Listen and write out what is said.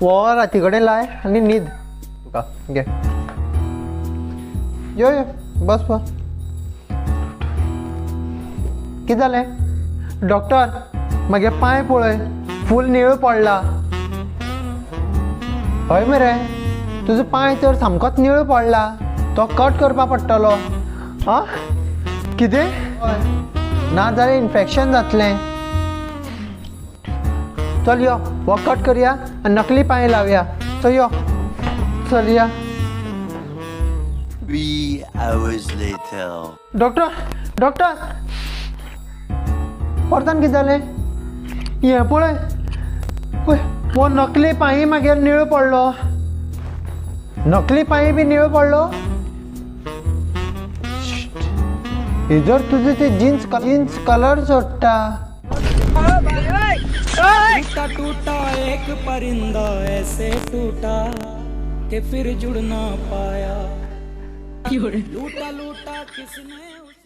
वो राती कडेन लाय आनी न्हीद तुका घे यो यो बस बस कितें जालें डॉक्टर मागे पांय पळय फूल निळो पडला हय मरे तुजो पांय तर सामकोच निळो पडला तो कट करपा पडटलो आं कितें ना जाल्यार इन्फेक्शन जातलें चल यो हो कट करया आनी नकली पांय लावया चल यो चल या 3 hours later. डॉक्टर डॉक्टर परतान कितें जालें हें पळय पळय हो नकली पांय मागीर निळो पडलो नकली पांय बी निळो पडलो हेजर तुजे ते जीन्स कलर सोडटा टूटा टूटा एक परिंदा ऐसे टूटा कि फिर जुड़ ना पाया लूटा लूटा किसने